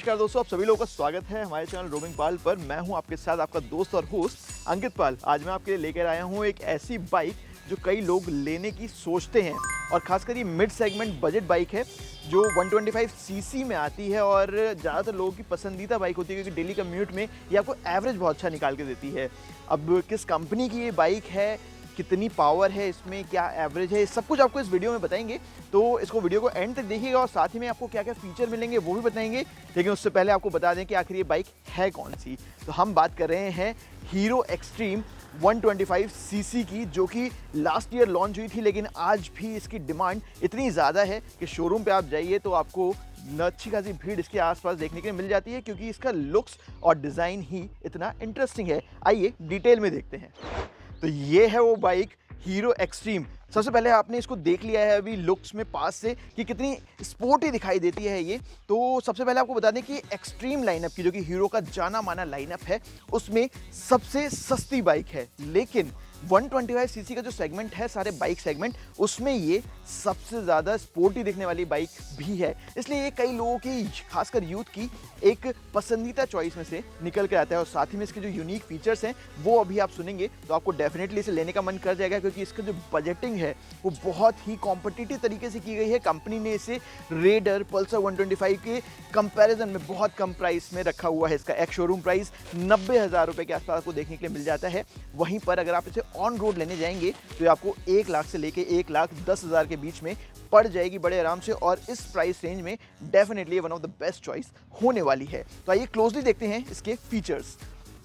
नमस्कार दोस्तों, आप सभी लोगों का स्वागत है हमारे चैनल रोमिंग पाल पर। मैं हूं आपके साथ आपका दोस्त और होस्ट अंकित पाल। आज मैं आपके लिए लेकर आया हूं एक ऐसी बाइक जो कई लोग लेने की सोचते हैं और खासकर ये मिड सेगमेंट बजट बाइक है जो 125 सीसी में आती है और ज़्यादातर लोगों की पसंदीदा बाइक होती है क्योंकि डेली कम्यूट में ये आपको एवरेज बहुत अच्छा निकाल के देती है। अब किस कंपनी की ये बाइक है, कितनी पावर है इसमें, क्या एवरेज है, सब कुछ आपको इस वीडियो में बताएंगे। तो इसको वीडियो को एंड तक देखिएगा और साथ ही में आपको क्या क्या फीचर मिलेंगे वो भी बताएंगे। लेकिन उससे पहले आपको बता दें कि आखिर ये बाइक है कौन सी। तो हम बात कर रहे हैं हीरो एक्सट्रीम 125 सीसी की, जो कि लास्ट ईयर लॉन्च हुई थी, लेकिन आज भी इसकी डिमांड इतनी ज़्यादा है कि शोरूम पे आप जाइए तो आपको अच्छी खासी भीड़ इसके आसपास देखने के लिए मिल जाती है क्योंकि इसका लुक्स और डिज़ाइन ही इतना इंटरेस्टिंग है। आइए डिटेल में देखते हैं। तो ये है वो बाइक हीरो एक्सट्रीम। सबसे पहले आपने इसको देख लिया है अभी लुक्स में पास से कि कितनी स्पोर्टी दिखाई देती है ये। तो सबसे पहले आपको बता दें कि एक्सट्रीम लाइनअप की, जो कि हीरो का जाना माना लाइनअप है, उसमें सबसे सस्ती बाइक है। लेकिन 125 सीसी का जो सेगमेंट है, सारे बाइक सेगमेंट, उसमें ये सबसे ज़्यादा स्पोर्टी दिखने वाली बाइक भी है। इसलिए ये कई लोगों की, खासकर यूथ की, एक पसंदीदा चॉइस में से निकल कर आता है। और साथ ही में इसके जो यूनिक फीचर्स हैं वो अभी आप सुनेंगे तो आपको डेफिनेटली इसे लेने का मन कर जाएगा क्योंकि इसका जो बजटिंग है वो बहुत ही कॉम्पिटिटिव तरीके से की गई है। कंपनी ने इसे रेडर, पल्सर 125 के कंपैरिजन में बहुत कम प्राइस में रखा हुआ है। इसका एक शोरूम प्राइस 90,000 रुपये के आसपास आपको देखने के लिए मिल जाता है। वहीं पर अगर आप इसे ऑन रोड लेने जाएंगे तो ये आपको 1 लाख से लेके 1,10,000 के बीच में पड़ जाएगी बड़े आराम से। और इस प्राइस रेंज में definitely one of the best choice होने वाली है। तो आइए क्लोजली देखते हैं इसके फीचर्स।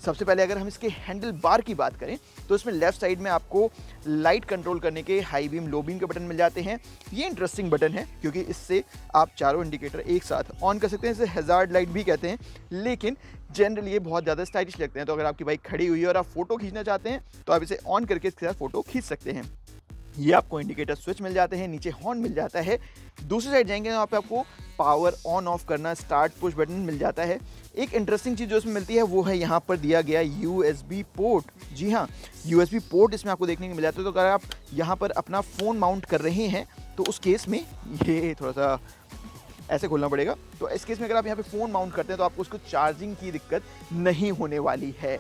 सबसे पहले अगर हम इसके हैंडल बार की बात करें तो इसमें लेफ्ट साइड में आपको लाइट कंट्रोल करने के हाई बीम, लो बीम के बटन मिल जाते हैं। ये इंटरेस्टिंग बटन है क्योंकि इससे आप चारों इंडिकेटर एक साथ ऑन कर सकते हैं। इसे हैजार्ड लाइट भी कहते हैं, लेकिन जनरली ये बहुत ज़्यादा स्टाइलिश लगते हैं। तो अगर आपकी बाइक खड़ी हुई है और आप फोटो खींचना चाहते हैं तो आप इसे ऑन करके इसके साथ फोटो खींच सकते हैं। ये आपको इंडिकेटर स्विच मिल जाते हैं, नीचे हॉर्न मिल जाता है। दूसरी साइड जाएंगे तो वहाँ पे आपको पावर ऑन ऑफ करना, स्टार्ट पुश बटन मिल जाता है। एक इंटरेस्टिंग चीज़ जो इसमें मिलती है वो है यहाँ पर दिया गया USB पोर्ट। जी हाँ, USB पोर्ट इसमें आपको देखने को मिल जाता है। तो अगर आप यहाँ पर अपना फ़ोन माउंट कर रहे हैं तो उस केस में ये थोड़ा सा ऐसे खोलना पड़ेगा। तो इस केस में अगर आप यहाँ पे फ़ोन माउंट करते हैं तो आपको उसको चार्जिंग की दिक्कत नहीं होने वाली है।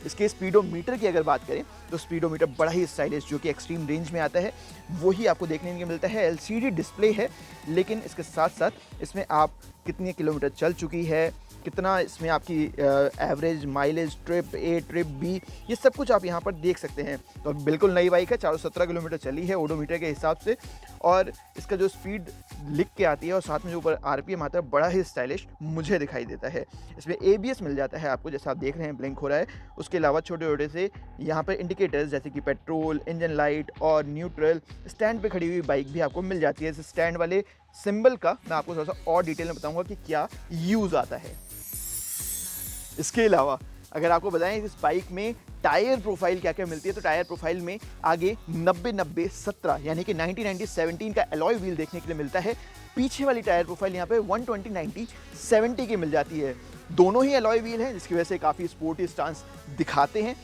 इसके स्पीडोमीटर की अगर बात करें तो स्पीडोमीटर बड़ा ही स्टाइलिश, जो कि एक्सट्रीम रेंज में आता है, वही आपको देखने को मिलता है। LCD डिस्प्ले है, लेकिन इसके साथ साथ इसमें आप कितने किलोमीटर चल चुकी है, कितना इसमें आपकी average mileage, trip A, trip B, ये सब कुछ आप यहाँ पर देख सकते हैं। तो बिल्कुल नई बाइक है, 417 किलोमीटर चली है ओडोमीटर के हिसाब से। और इसका जो स्पीड लिख के आती है और साथ में जो ऊपर RPM आता है, बड़ा ही स्टाइलिश मुझे दिखाई देता है। इसमें ABS मिल जाता है आपको, जैसा आप देख रहे हैं ब्लिंक हो रहा है। उसके अलावा छोटे छोटे से यहाँ पर इंडिकेटर्स जैसे कि पेट्रोल, इंजन लाइट और न्यूट्रल। स्टैंड पे खड़ी हुई बाइक भी आपको मिल जाती है। इस स्टैंड वाले सिंबल का मैं आपको थोड़ा सा और डिटेल में बताऊंगा कि क्या यूज़ आता है। इसके अलावा अगर आपको बताएं इस बाइक में टायर प्रोफाइल क्या क्या मिलती है, तो टायर प्रोफाइल में आगे 90-90-17 यानी कि 90-90-17 का अलॉय व्हील देखने के लिए मिलता है। पीछे वाली टायर प्रोफाइल यहाँ पे 120-90-70 की मिल जाती है। दोनों ही अलॉय व्हील हैं, जिसकी वजह से काफ़ी स्पोर्टी स्टांस दिखाते हैं।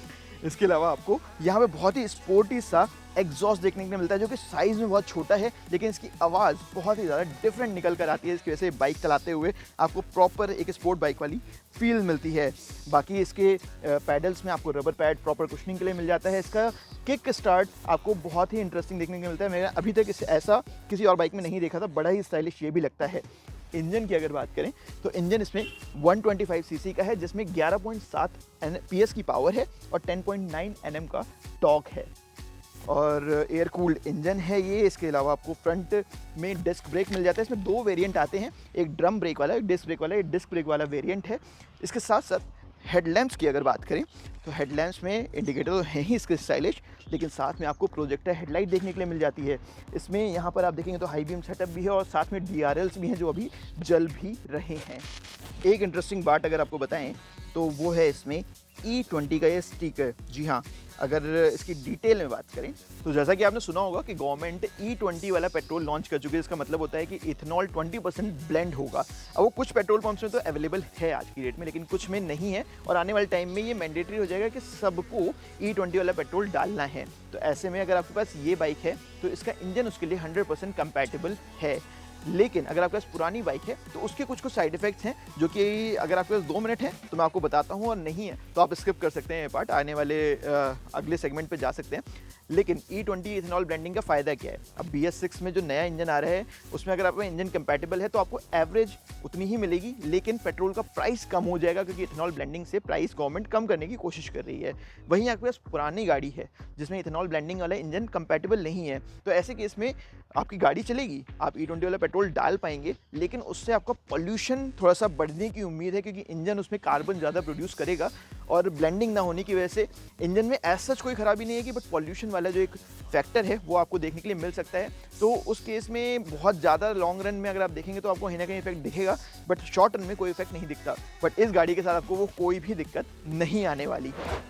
इसके अलावा आपको यहाँ पे बहुत ही स्पोर्टी सा एग्जॉस्ट देखने के लिए मिलता है, जो कि साइज़ में बहुत छोटा है, लेकिन इसकी आवाज़ बहुत ही ज़्यादा डिफरेंट निकल कर आती है। इसकी वजह से बाइक चलाते हुए आपको प्रॉपर एक स्पोर्ट बाइक वाली फील मिलती है। बाकी इसके पैडल्स में आपको रबर पैड प्रॉपर कुशनिंग के लिए मिल जाता है। इसका किक स्टार्ट आपको बहुत ही इंटरेस्टिंग देखने को मिलता है। मैंने अभी तक इसे ऐसा किसी और बाइक में नहीं देखा था, बड़ा ही स्टाइलिश ये भी लगता है। इंजन की अगर बात करें तो इंजन इसमें 125 सीसी का है, जिसमें 11.7 PS की पावर है और 10.9 Nm का टॉर्क है और एयर कूल्ड इंजन है ये। इसके अलावा आपको फ्रंट में डिस्क ब्रेक मिल जाता है। इसमें 2 वेरिएंट आते हैं, एक ड्रम ब्रेक वाला, एक डिस्क ब्रेक वाला। एक डिस्क ब्रेक वाला वेरिएंट है। इसके साथ साथ हेडलैम्प्स की अगर बात करें तो हेडलैम्प्स में इंडिकेटर तो है ही इसके स्टाइलिश, लेकिन साथ में आपको प्रोजेक्टर हेडलाइट देखने के लिए मिल जाती है। इसमें यहाँ पर आप देखेंगे तो हाई बीम सेटअप भी है और साथ में DRLs भी हैं जो अभी जल भी रहे हैं। एक इंटरेस्टिंग बात अगर आपको बताएं तो वो है इसमें E20 का ये स्टिकर। जी हाँ, अगर इसकी डिटेल में बात करें तो जैसा कि आपने सुना होगा कि गवर्नमेंट E20 वाला पेट्रोल लॉन्च कर चुकी है। इसका मतलब होता है कि इथेनॉल 20% ब्लेंड होगा। अब वो कुछ पेट्रोल पंप्स में तो अवेलेबल है आज की डेट में, लेकिन कुछ में नहीं है और आने वाले टाइम में ये मैंडेटरी हो जाएगा कि सबको E20 वाला पेट्रोल डालना है। तो ऐसे में अगर आपके पास ये बाइक है तो इसका इंजन उसके लिए 100% कंपैटिबल है। लेकिन अगर आपके पास पुरानी बाइक है तो उसके कुछ साइड इफेक्ट्स हैं जो कि अगर आपके पास 2 मिनट है तो मैं आपको बताता हूँ, और नहीं है तो आप स्किप कर सकते हैं ये पार्ट, आने वाले अगले सेगमेंट पे जा सकते हैं। लेकिन E20 इथेनॉल ब्लेंडिंग का फ़ायदा क्या है? अब BS6 में जो नया इंजन आ रहा है उसमें अगर आपका इंजन कंपैटिबल है तो आपको एवरेज उतनी ही मिलेगी, लेकिन पेट्रोल का प्राइस कम हो जाएगा क्योंकि इथेनॉल ब्लेंडिंग से प्राइस गवर्नमेंट कम करने की कोशिश कर रही है। वहीं आपके पास पुरानी गाड़ी है जिसमें इथेनॉल ब्लेंडिंग वाला इंजन कंपैटिबल नहीं है, तो ऐसे केस में आपकी गाड़ी चलेगी, आप E20 वाला पेट्रोल डाल पाएंगे, लेकिन उससे आपका पॉल्यूशन थोड़ा सा बढ़ने की उम्मीद है क्योंकि इंजन उसमें कार्बन ज़्यादा प्रोड्यूस करेगा, और ब्लेंडिंग ना होने की वजह से इंजन में एज सच कोई ख़राबी नहीं है कि बट पॉल्यूशन वाला जो एक फैक्टर है वो आपको देखने के लिए मिल सकता है। तो उस केस में बहुत ज़्यादा लॉन्ग रन में अगर आप देखेंगे तो आपको कहीं ना कहीं इफेक्ट दिखेगा, बट शॉर्ट रन में कोई इफेक्ट नहीं दिखता। बट इस गाड़ी के साथ आपको वो कोई भी दिक्कत नहीं आने वाली है।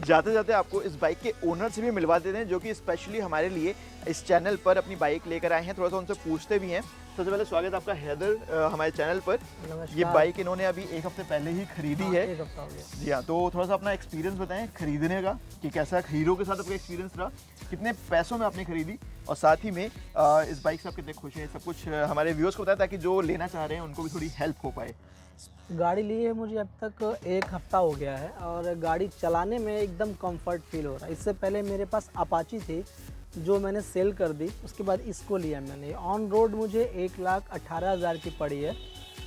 जाते जाते आपको इस बाइक के ओनर से भी मिलवा देते हैं जो कि स्पेशली हमारे लिए इस चैनल पर अपनी बाइक लेकर आए हैं, थोड़ा सा उनसे पूछते भी हैं। सबसे पहले स्वागत आपका हैदर हमारे चैनल पर। ये बाइक इन्होंने अभी 1 हफ्ते पहले ही खरीदी है। 1 हफ्ता हो गया। जी हाँ, तो थोड़ा सा अपना एक्सपीरियंस बताएं खरीदने का कि कैसा हीरो के साथ आपका एक्सपीरियंस रहा, कितने पैसों में आपने खरीदी, और साथ ही में इस बाइक से आप कितने खुश हैं, सब कुछ हमारे व्यूअर्स को बताएं ताकि जो लेना चाह रहे हैं उनको भी थोड़ी हेल्प हो पाए। गाड़ी ली है मुझे अब तक 1 हफ्ता हो गया है और गाड़ी चलाने में एकदम कंफर्ट फील हो रहा है। इससे पहले मेरे पास अपाची थी जो मैंने सेल कर दी, उसके बाद इसको लिया मैंने। ऑन रोड मुझे 1,18,000 की पड़ी है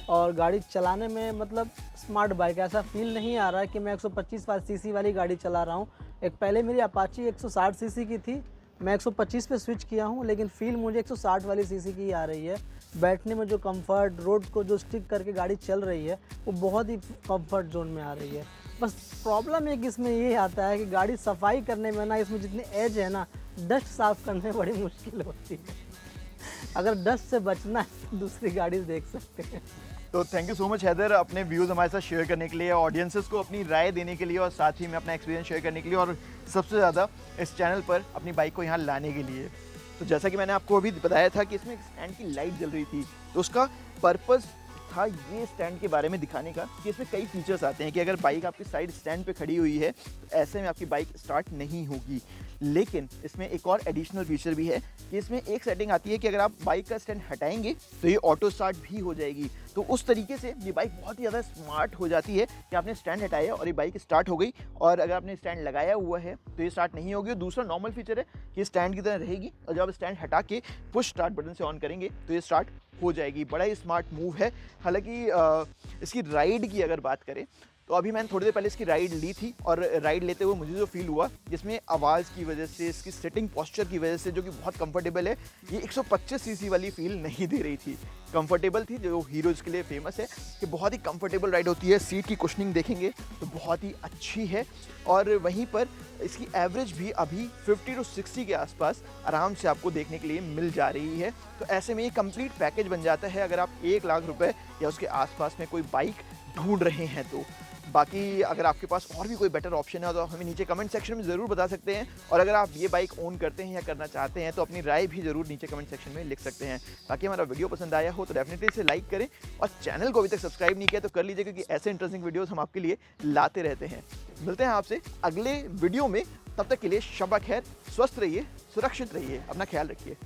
और गाड़ी चलाने में मतलब स्मार्ट बाइक, ऐसा फील नहीं आ रहा है कि मैं 125 सीसी वाली गाड़ी चला रहा हूँ। एक पहले मेरी अपाची 160 सीसी की थी, मैं 125 पे स्विच किया हूँ, लेकिन फील मुझे 160 वाली सीसी की आ रही है। बैठने में जो कंफर्ट, रोड को जो स्टिक करके गाड़ी चल रही है वो बहुत ही कंफर्ट जोन में आ रही है। बस प्रॉब्लम एक इसमें ये आता है कि गाड़ी सफाई करने में ना, इसमें जितनी एज है ना, डस्ट साफ़ करने में बड़ी मुश्किल होती है। अगर डस्ट से बचना है तो दूसरी गाड़ी देख सकते हैं। तो thank you so much Haider अपने व्यूज़ हमारे साथ शेयर करने के लिए, ऑडियंसेस को अपनी राय देने के लिए, और साथ ही में अपना एक्सपीरियंस शेयर करने के लिए, और सबसे ज़्यादा इस चैनल पर अपनी बाइक को यहाँ लाने के लिए। तो जैसा कि मैंने आपको अभी बताया था कि इसमें एक स्टैंड की लाइट जल रही थी, तो उसका पर्पस था ये स्टैंड के बारे में दिखाने का कि इसमें कई फीचर्स आते हैं कि अगर बाइक आपकी साइड स्टैंड पे खड़ी हुई है तो ऐसे में आपकी बाइक स्टार्ट नहीं होगी। लेकिन इसमें एक और एडिशनल फीचर भी है कि इसमें एक सेटिंग आती है कि अगर आप बाइक का स्टैंड हटाएंगे तो ये ऑटो स्टार्ट भी हो जाएगी। तो उस तरीके से ये बाइक बहुत ही ज़्यादा स्मार्ट हो जाती है कि आपने स्टैंड हटाया और ये बाइक स्टार्ट हो गई, और अगर आपने स्टैंड लगाया हुआ है तो ये स्टार्ट नहीं होगी। और दूसरा नॉर्मल फीचर है कि स्टैंड की तरह रहेगी, और जब आप स्टैंड हटा के पुश स्टार्ट बटन से ऑन करेंगे तो ये स्टार्ट हो जाएगी। बड़ा ही स्मार्ट मूव है। हालांकि इसकी राइड की अगर बात करें तो अभी मैंने थोड़ी देर पहले इसकी राइड ली थी, और राइड लेते हुए मुझे जो फील हुआ जिसमें आवाज़ की वजह से, इसकी सिटिंग पोस्चर की वजह से, जो कि बहुत कंफर्टेबल है, ये 125 सीसी वाली फील नहीं दे रही थी। कंफर्टेबल थी, जो हीरोज़ के लिए फेमस है कि बहुत ही कंफर्टेबल राइड होती है। सीट की कुशनिंग देखेंगे तो बहुत ही अच्छी है, और वहीं पर इसकी एवरेज भी अभी 50 to 60 के आसपास आराम से आपको देखने के लिए मिल जा रही है। तो ऐसे में ये कंप्लीट पैकेज बन जाता है अगर आप 1 लाख रुपए या उसके आसपास में कोई बाइक ढूंढ रहे हैं तो। बाकी अगर आपके पास और भी कोई बेटर ऑप्शन है तो हमें नीचे कमेंट सेक्शन में ज़रूर बता सकते हैं, और अगर आप ये बाइक ओन करते हैं या करना चाहते हैं तो अपनी राय भी ज़रूर नीचे कमेंट सेक्शन में लिख सकते हैं। बाकी हमारा वीडियो पसंद आया हो तो डेफिनेटली इसे लाइक करें, और चैनल को अभी तक सब्सक्राइब नहीं किया तो कर लीजिए, क्योंकि ऐसे इंटरेस्टिंग वीडियोज़ हम आपके लिए लाते रहते हैं। मिलते हैं आपसे अगले वीडियो में, तब तक के लिए शब खैर, स्वस्थ रहिए, सुरक्षित रहिए, अपना ख्याल रखिए।